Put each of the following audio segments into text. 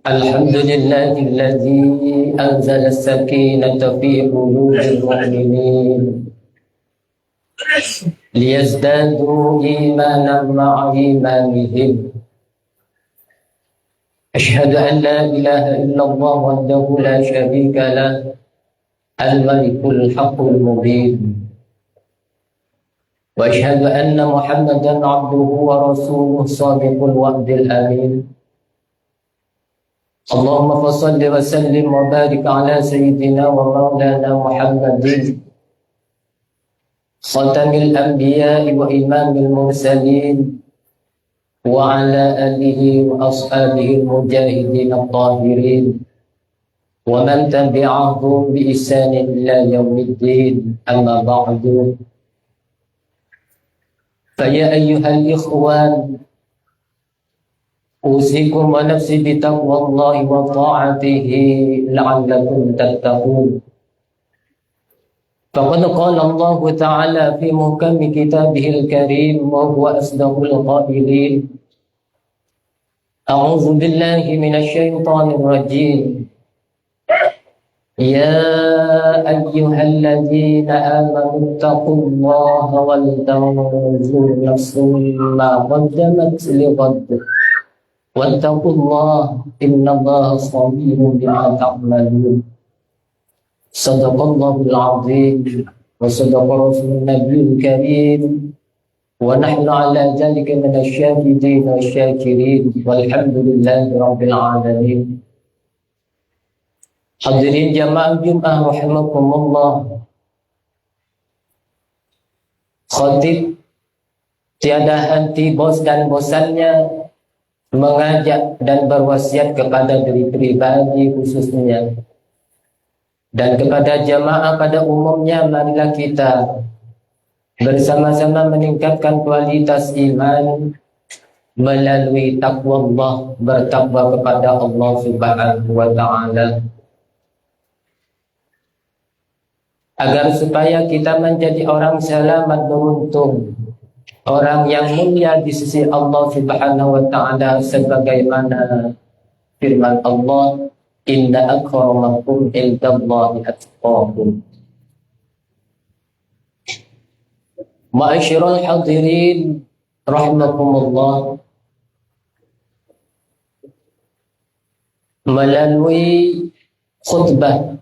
الحمد لله الذي أنزل السكينة في قلوب المؤمنين ليزدادوا إيمانا مع إيمانهم. أشهد أن لا إله إلا الله وحده لا شريك له الملك الحق المبين، وأشهد أن محمدا عبده ورسوله صادق الوعد الأمين. اللهم فصل وسلم وبارك على سيدنا ومولانا محمد خاتم الأنبياء وإمام المرسلين وعلى آله وأصحابه المجاهدين الطاهرين ومن تبعهم بإحسان إلى يوم الدين. أما بعد، فيا أيها الإخوان، أوصيكم ونفسي بتقوى الله وطاعته لعلكم تتقون. فقد قال الله تعالى في محكم كتابه الكريم وهو أصدق القائلين: أعوذ بالله من الشيطان الرجيم. يا أيها الذين آمنوا اتقوا الله ولتنظر نفس ما قدمت لغد واتقوا الله إن الله خبير بما تعملون. صدق الله العظيم وصدق رسول النبي الكريم، ونحن على ذلك من الشاهدين والشاكرين والحمد لله رب العالمين. Hadirin jamaah Jumat rahimakumullah. Khatib tiada henti bos dan bosannya mengajak dan berwasiat kepada diri pribadi khususnya dan kepada jamaah pada umumnya, marilah kita bersama-sama meningkatkan kualitas iman melalui takwa Allah, bertakwa kepada Allah Subhanahu wa Ta'ala, agar supaya kita menjadi orang selamat beruntung, orang yang mulia di sisi Allah Subhanahu wa Ta'ala, sebagaimana firman Allah, inna akramakum indallahi atqakum. Ma'asyiral hadirin rahimakumullah, melalui khutbah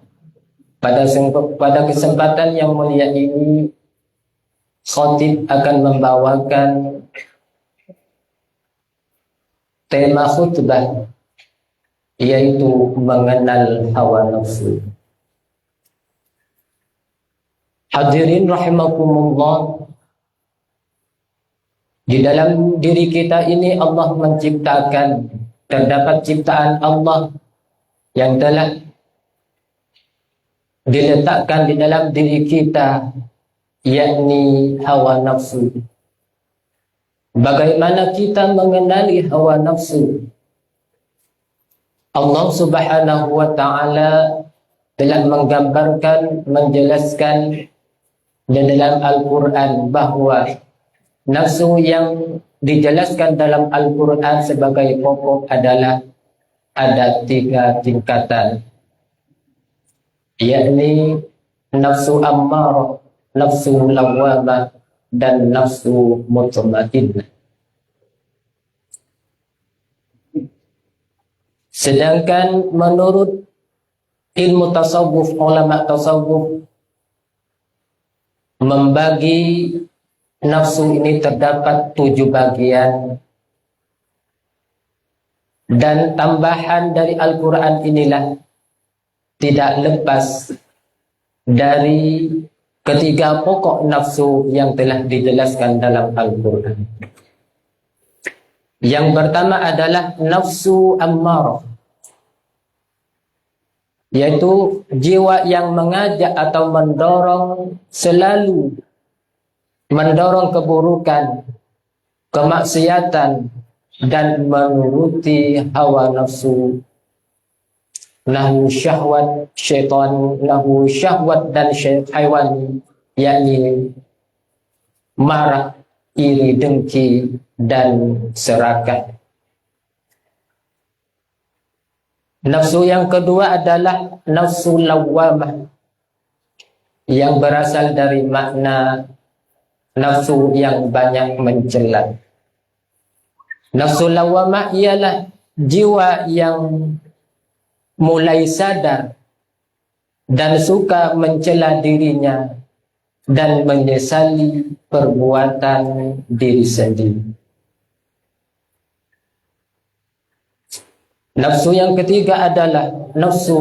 pada kesempatan yang mulia ini, khatib akan membawakan tema khutbah, yaitu mengenal hawa nafsu. Hadirin rahimakumullah, di dalam diri kita ini Allah menciptakan, terdapat ciptaan Allah yang telah diletakkan di dalam diri kita, yakni hawa nafsu. Bagaimana kita mengenali hawa nafsu? Allah Subhanahu wa Ta'ala telah menggambarkan, menjelaskan di dalam Al-Quran bahwa nafsu yang dijelaskan dalam Al-Quran sebagai pokok adalah ada 3 tingkatan, yakni nafsu ammarah, nafsu lawwamah, dan nafsu mutmainnah. Sedangkan menurut ilmu tasawuf, ulama tasawuf membagi nafsu ini terdapat 7 bagian, dan tambahan dari Al-Quran inilah tidak lepas dari ketiga pokok nafsu yang telah dijelaskan dalam Al-Quran. Yang pertama adalah nafsu ammarah, yaitu jiwa yang mengajak atau mendorong, selalu mendorong keburukan, kemaksiatan, dan menuruti hawa nafsu. Lahu syahwat syaitan, lahu syahwat dan haiwan, yakni marah, iri, dengki, dan serakah. Nafsu yang kedua adalah nafsu lawwamah, yang berasal dari makna nafsu yang banyak mencela. Nafsu lawwamah ialah jiwa yang mulai sadar dan suka mencela dirinya dan menyesali perbuatan diri sendiri. Nafsu yang ketiga adalah nafsu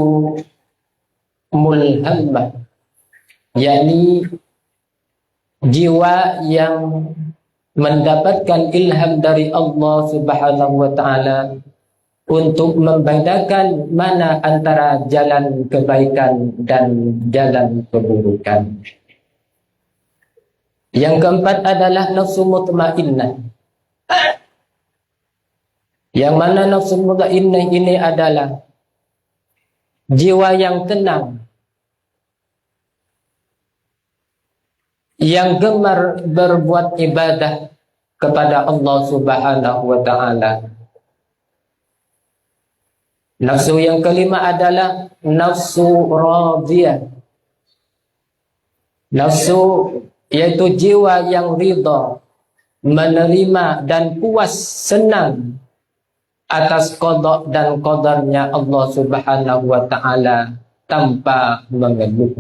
mulhammah, yakni jiwa yang mendapatkan ilham dari Allah Subhanahu wa taala untuk membedakan mana antara jalan kebaikan dan jalan keburukan. Yang keempat adalah nafsu mutmainnah, yang mana nafsu mutmainnah ini adalah jiwa yang tenang, yang gemar berbuat ibadah kepada Allah Subhanahu wa taala. Nafsu yang kelima adalah nafsu radiyah. Nafsu yaitu jiwa yang ridha, menerima dan puas senang atas qada dan qadarnya Allah Subhanahu wa taala tanpa mengeluh.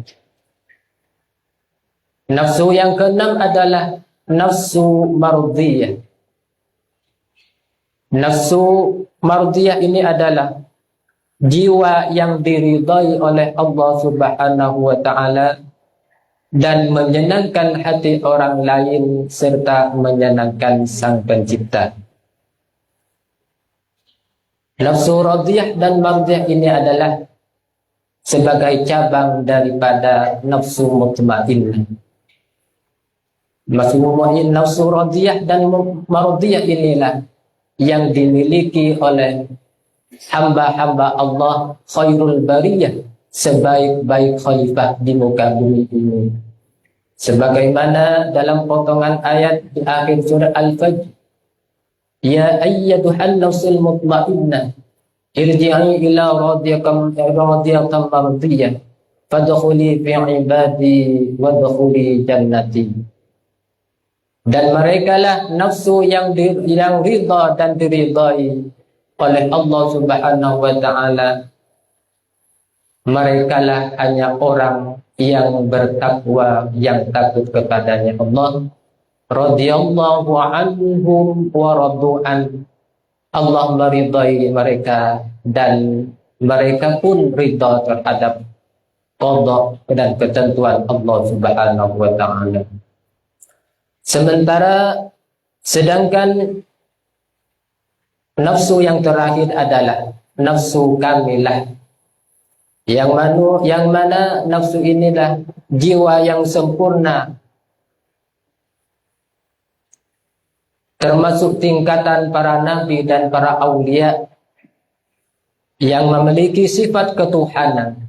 Nafsu yang keenam adalah nafsu mardiyah. Nafsu mardiyah ini adalah jiwa yang diridai oleh Allah Subhanahu wa taala dan menyenangkan hati orang lain serta menyenangkan Sang Pencipta. Nafsu radiyah dan mardiyah ini adalah sebagai cabang daripada nafsu mutmainnah. Nafsu radiyah dan mardiyah inilah yang dimiliki oleh hamba-hamba Allah khairul bariyah, sebaik-baik khalifah di muka bumi ini. Sebagaimana dalam potongan ayat di akhir surah Al-Fajr, ya ayyatuhan nafsul mutmainnah irji'i ila radiyatan mardiyah fadkhuli fi ibadi wadkhuli jannati. Dan merekalah nafsu yang ridha dan diridai oleh Allah Subhanahu wa taala. Merekalah hanya orang yang bertakwa, yang takut kepadanya Allah. Radhiyallahu anhum wa radu'an. Allah meridai mereka dan mereka pun ridha terhadap qada dan ketentuan Allah Subhanahu wa taala. Sedangkan nafsu yang terakhir adalah nafsu kamilah, yang mana nafsu inilah jiwa yang sempurna, termasuk tingkatan para nabi dan para aulia yang memiliki sifat ketuhanan.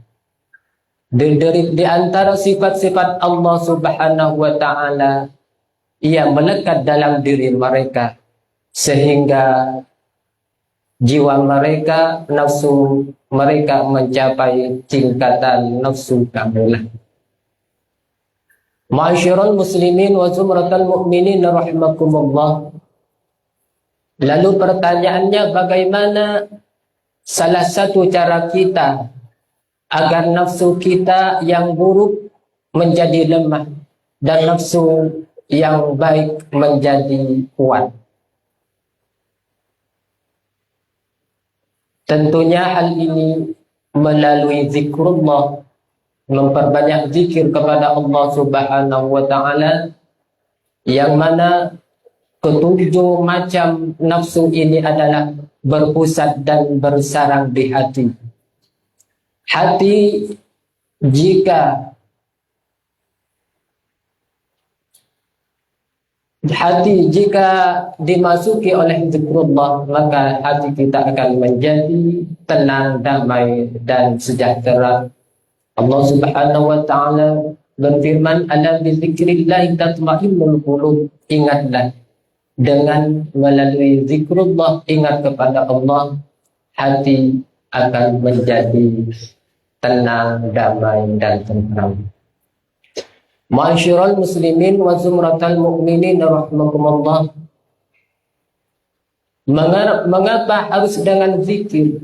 Di antara sifat-sifat Allah Subhanahu wa taala ia melekat dalam diri mereka sehingga jiwa mereka, nafsu mereka mencapai tingkatan nafsu kamilah. Ma'asyiral muslimin wa zumratal mu'minin rahimakumullah. Lalu pertanyaannya, bagaimana salah satu cara kita agar nafsu kita yang buruk menjadi lemah dan nafsu yang baik menjadi kuat? Tentunya hal ini melalui zikrullah, memperbanyak zikir kepada Allah Subhanahu wa taala, yang mana ketujuh macam nafsu ini adalah berpusat dan bersarang di hati. Hati jika dimasuki oleh zikrullah, maka hati kita akan menjadi tenang, damai, dan sejahtera. Allah Subhanahu wa taala berfirman, ala bizikrillah tatma'innul qulub. Ingatlah, dengan melalui zikrullah, ingat kepada Allah, hati akan menjadi tenang, damai, dan tentram. Ma'asyiral muslimin wa zumratal mu'minin rahimakumullah. Mengapa harus dengan zikir?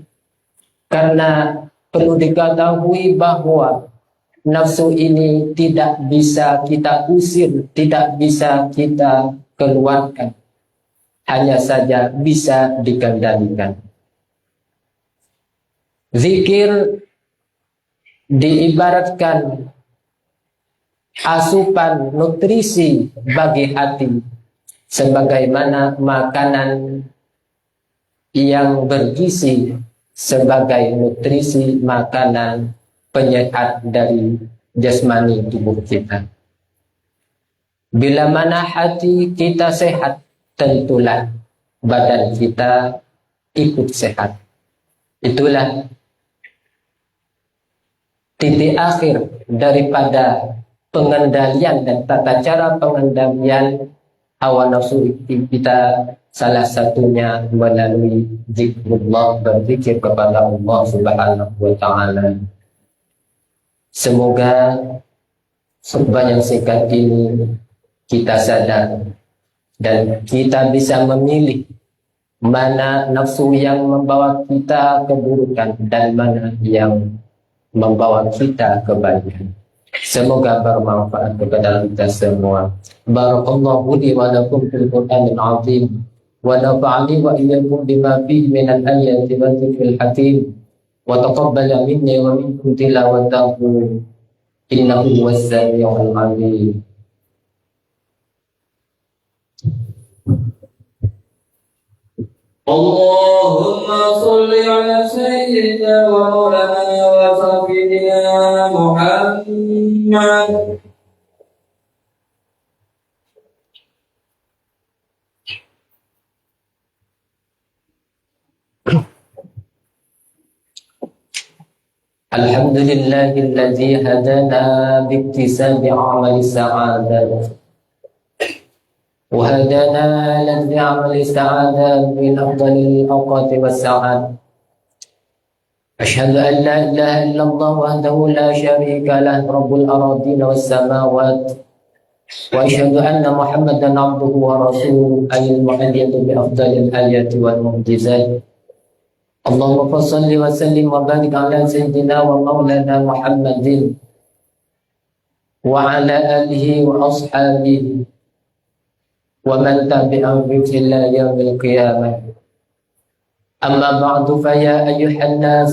Karena perlu diketahui bahwa nafsu ini tidak bisa kita usir, tidak bisa kita keluarkan, hanya saja bisa dikendalikan. Zikir diibaratkan asupan nutrisi bagi hati, sebagaimana makanan yang bergizi sebagai nutrisi makanan penyehat dari jasmani tubuh kita. Bila mana hati kita sehat, tentulah badan kita ikut sehat. Itulah titik akhir daripada pengendalian dan tata cara pengendalian hawa nafsu kita, salah satunya melalui zikrullah, berzikir kepada Allah Subhanahu wa ta'ala. Semoga khutbah yang singkat ini kita sadar dan kita bisa memilih mana nafsu yang membawa kita keburukan dan mana yang membawa kita kebaikan. Semoga bermanfaat kepada kita semua. Barakallahu li wa lakum fil Qur'anil azim wa nafa'ani wa iyyakum bima fihi minal ayati wa dzikril hakim wa taqabbala minni wa minkum tilawatahu innahu huwas samiul alim. Allahumma salli ala sayyidina wa maulana wa sayyidina Muhammad. Alhamdulillahilladzi hadana biktisabi amali sa'adat وهدانا لنعمل السعادة من أفضل الأوقات والساعات. أشهد أن لا إله إلا الله وحده لا شريك له رب الأراضين والسماوات وأشهد أن محمدا عبده ورسوله أي المؤيد بأفضل الآيات والمعجزات. اللهم صل وسلم وبارك على سيدنا ومولانا محمد وعلى آله وأصحابه ومن تبعهم إلى يوم القيامة. أما بعد فيا أيها الناس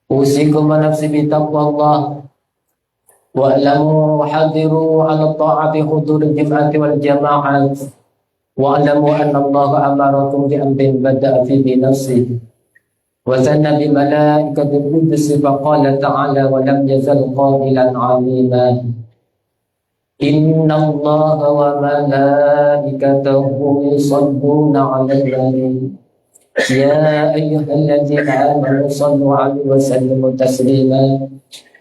أوصيكم ونفسي بتقوى الله واعلموا وحذروا على الطاعة حضور الجمعة والجماعات واعلموا أن الله أمركم بأمر بدأ فيه بنفسه وثنى بملائكة القدس فقال تعالى ولم يزل قائلا عليما إن الله وملائكته يصلون على النبي يا أيها الذين آمنوا صلوا عليه وسلموا تسليما.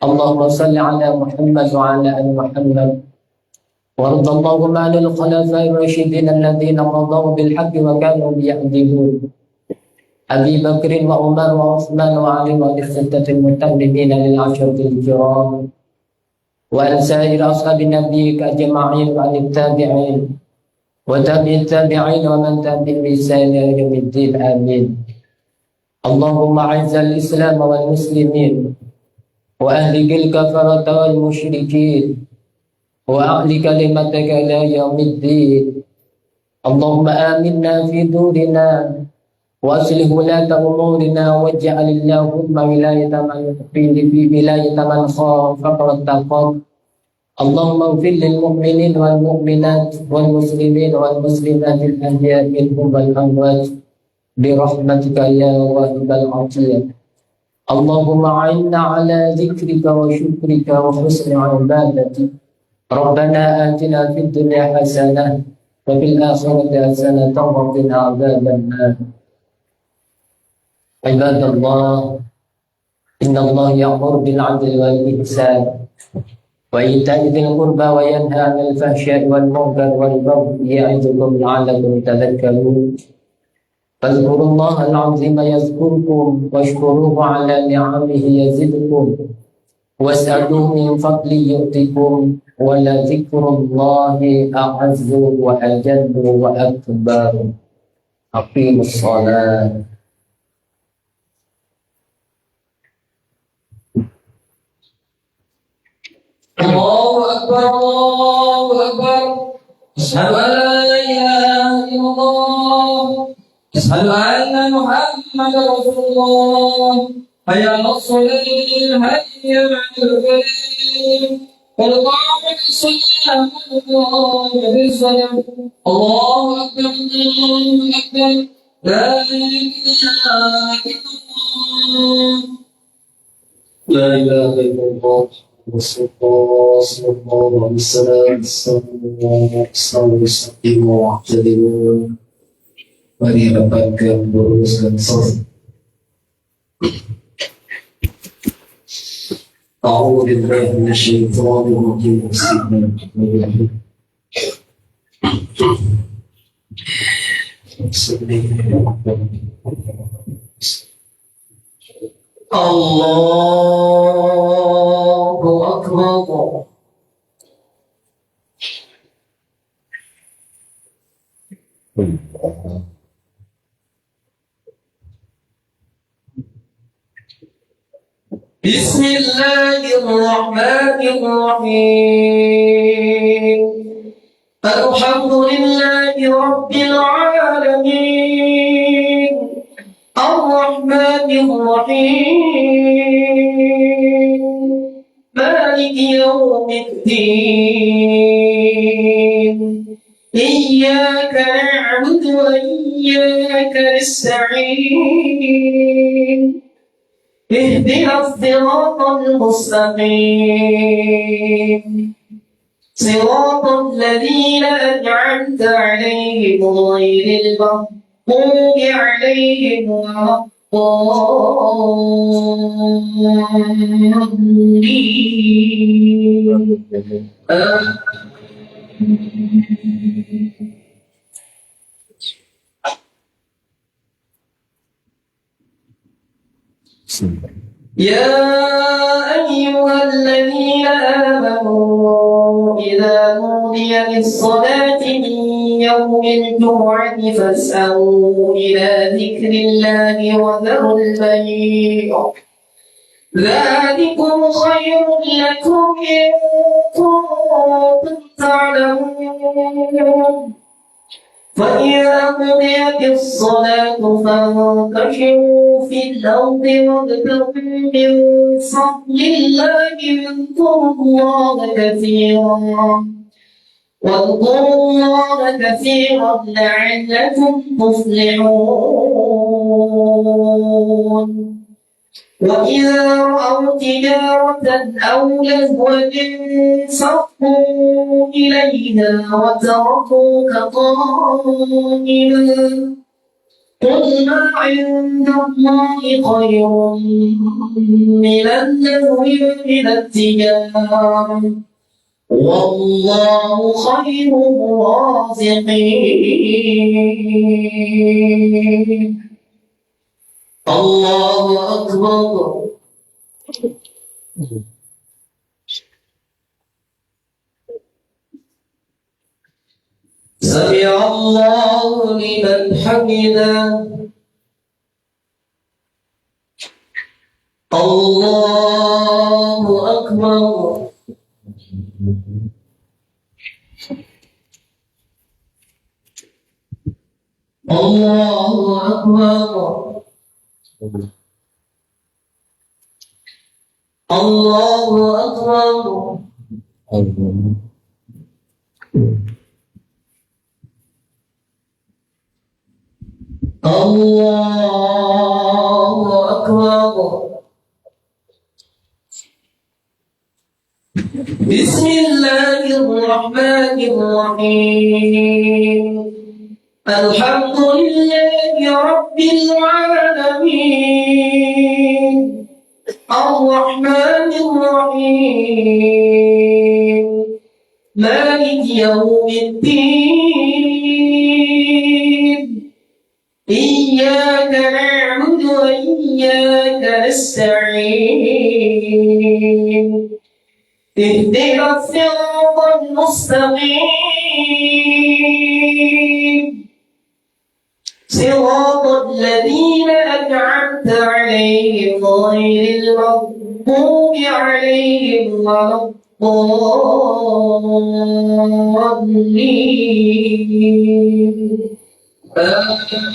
اللهم صل على محمد وعلى آل محمد وارض اللهم عن الخلفاء الراشدين الذين قضوا بالحق وكانوا يعدلون أبي بكر وعمر وعثمان وعلي والستة المتممين للعشرة الكرام وعن سائر أصحاب نبيك أجمعين وعن التابعين وتابع التابعين ومن تبعهم بإحسان إلى يوم الدين آمين. اللهم أعز الإسلام والمسلمين وأهلك الكفرة والمشركين وأعل كلمتك إلى يوم الدين. اللهم آمنا في دورنا وأصلح ولاة أمورنا واجعل اللهم ولاية من خافك واتقاك. اللهم اغفر للمؤمنين والمؤمنات والمسلمين والمسلمات الأحياء منهم والأموات برحمتك يا واهب العطية. اللهم أعنا على ذكرك وشكرك وحسن عبادتك. ربنا آتنا في الدنيا حسنة وفي الآخرة حسنة وقنا عذاب النار. عباد الله إن الله يأمر بالعدل والإحسان وإيتاء ذي القربى وينهى عن الفحشاء والمنكر والبغي يعظكم لعلكم تذكرون فاذكروا الله العظيم يذكركم واشكروه على نعمه يزدكم واسألوه من فضله يؤتكم ولذكر الله أعز وأجل وأكبر أقيموا الصلاة الله أكبر الله أكبر أشهد أن لا إله إلا الله أشهد أن محمدا رسول الله حي على الصلاة حي على الفلاح قد قامت الصلاة قد قامت الصلاة الله أكبر الله أكبر لا إله إلا الله لا إله إلا الله رسول الله صلى الله عليه وسلم selalu istiqim mu'tadilun. Mari rapatkan luruskan saf. أعوذ بالله من الشيطان الرجيم بسم الله الرحمن الرحيم بسم الله الرحمن الرحيم الله أكبر بسم الله الرحمن الرحيم الحمد لله رب العالمين الرحمن الرحيم مالك يوم الدين إياك نعبد وإياك نستعين اهدنا الصراط المستقيم صراط الذين أنعمت عليهم غير المغضوب عليهم ولا الضالين يا أيها الذين آمنوا إذا نودي للصلاة من يوم الجمعة فاسعوا إلى ذكر الله وذروا البيع ذلكم خير لكم إن كنتم تعلمون فإذا قضيت الصلاة فانتشروا في الأرض وابتغوا من فضل الله واذكروا الله كثيرا لعلكم تفلحون وإذا رأوا تجارة أو لهوا انفضوا إليها وتركوك قائما قل ما عند الله خير من اللهو ومن التجارة والله خير الرازقين الله أكبر سمع الله لمن حمده الله أكبر الله أكبر الله أكبر الله أكبر بسم الله الرحمن الرحيم الحمد لله رب العالمين الرحمن الرحيم مالك يوم الدين إياك نعبد وإياك نستعين اهدنا الصراط المستقيم صراط الذين أنعمت عليهم غير المغضوب عليهم ولا الضالين آمين.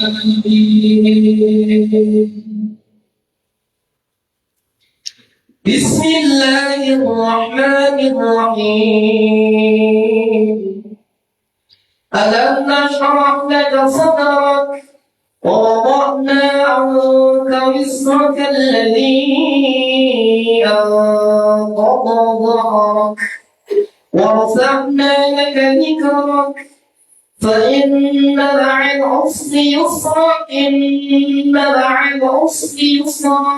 بسم الله الرحمن الرحيم ألم نشرح لك صدرك ووضعنا عنك وزرك الذي أنقض ظهرك ورفعنا لك ذكرك فإن مع العسر يسرا إن مع العسر يسرا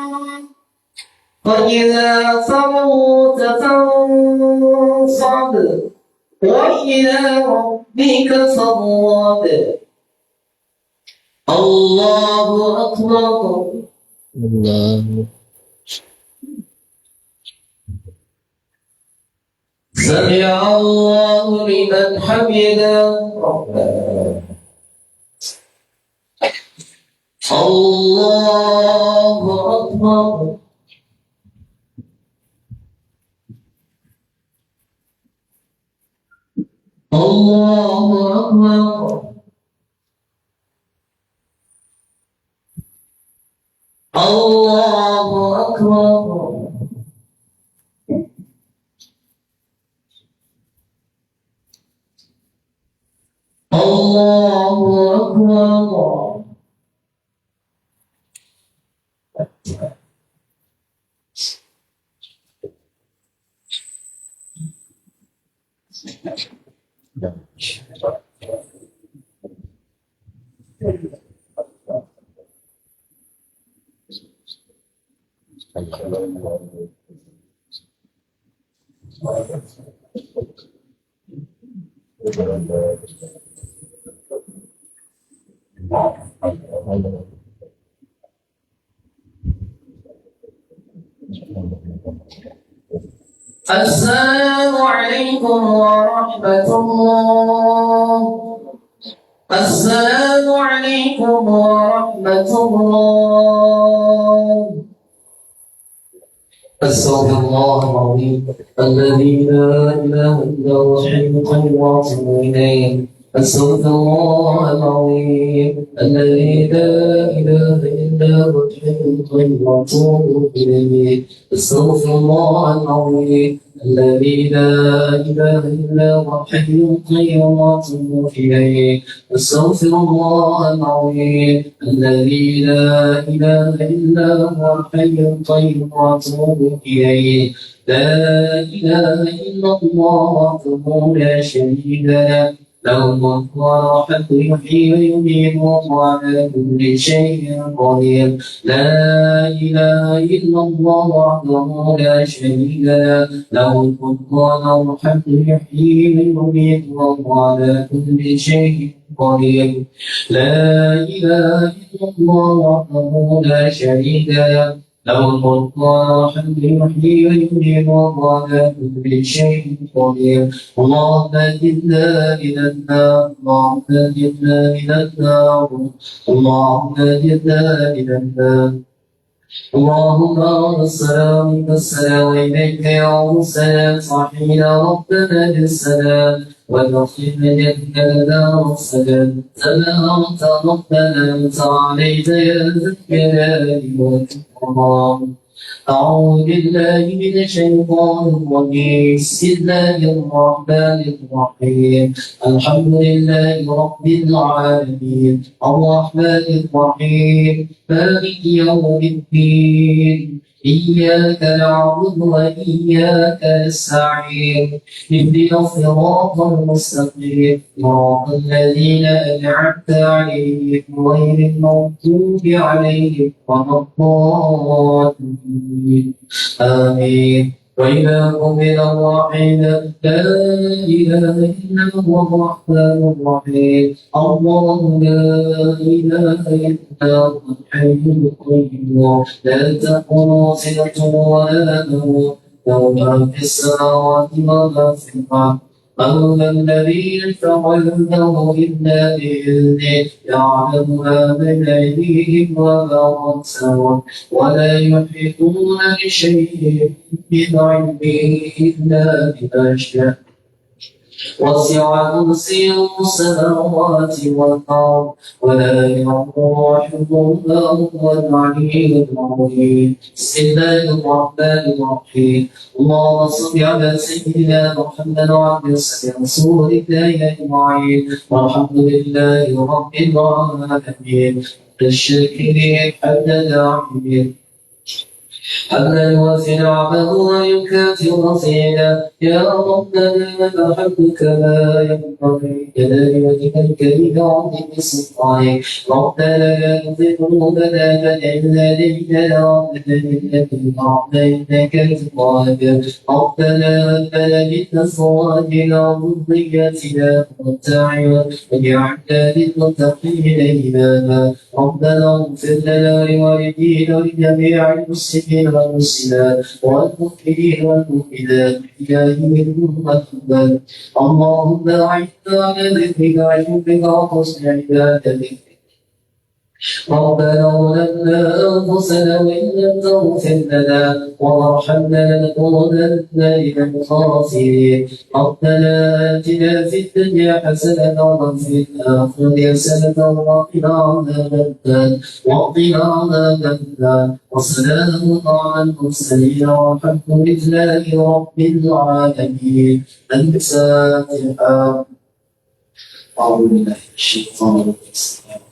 فإذا فرغت فانصب وإلى ربك فارغب الله أكبر الله سمع الله لمن حمده الله أكبر الله أكبر الله أكبر الله أكبر السلام عليكم ورحمة الله. السلام عليكم ورحمة الله. أستغفر الله العظيم الذي لا إله إلا هو الحي القيوم وأتوب إليه. أستغفر الله العظيم الذي لا إله إلا هو الحي القيوم وأتوب إليه. أستغفر الله العظيم الذي لا إله إلا هو الحي القيوم وأتوب إليه. أستغفر الله العظيم الذي لا إله إلا هو الحي القيوم وأتوب إليه. لا إله إلا الله وحده لا شريك له له الملك وله الحمد يحيي ويميت وهو على كل شيء قدير. لا إله إلا الله وحده لا شريك له له الملك وله الحمد يحيي ويميت وهو على كل شيء قدير. لا إله إلا الله وحده لا شريك له له الملك وله الحمد يحيي ويميت وهو على كل شيء قدير. اللهم اهدنا إلى النار اللهم اهدنا إلى النار اللهم اهدنا إلى النار. اللهم السلام السلام إليك يا السلام صحينا ربنا بالسلام ونخف جنة دار السلام سلامت ربنا وتعاليت يا ذا الجلال والإكرام. أعوذ بالله من الشيطان الرجيم بسم الله الرحمن الرحيم الحمد لله رب العالمين الرحمن الرحيم مالك يوم الدين إياك نعبد وإياك نستعين اهدنا الصراط المستقيم صراط الذين أنعمت عليهم غير المغضوب عليهم ولا الضالين آمين وإلهكم إلى الواحد لا إله إلا هو الرحمن الرحيم الله لا إله إلا هو الحي القيوم لا تأخذه سنة ولا نوم له ما في السماوات وما في الأرض من الذي يشفع عنده إلا بإذنه يعلم ما بين أيديهم وما خلفهم ولا يحيطون بشيء من علمه إلا بما شاء وسع كرسيه السماوات والأرض ولا يؤوده حفظهما وهو العلي العظيم بسم الله الرحمن الرحيم اللهم صل على سيدنا محمد وعلى رسول الله أجمعين والحمد لله رب العالمين الشاكرين حمد العالمين حمدا يوافي نعمه ويكافئ رصيدا يا ربنا نحبك ما ينبغي جلال وجهك الكريم وعظيم سلطانك ربنا لا تزغ قلوبنا بعد إذ هديتنا وهب لنا من لدنك إنك أنت الوهاب ربنا هب لنا من أزواجنا وذرياتنا قرة أعين واجعلنا للمتقين إماما ربنا اغفر لنا ولوالدينا ولجميع المسلمين والمسلمات والمؤمنين والمؤمنات إلههم أكبر اللهم أعنا على ذكرك وشكرك وحسن عبادتك ربنا ظلمنا أنفسنا وإن لم تغفر لنا وارحمنا لنكونن من الخاسرين ربنا آتنا في الدنيا حسنة وفي الآخرة حسنة وقنا عذاب النار وسلام على المرسلين والحمد لله رب العالمين الفاتحة أعوذ بالله من الشيطان الرجيم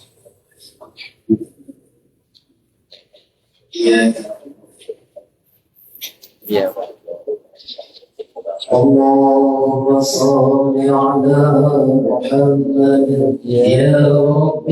اللهم صل على محمد يا رب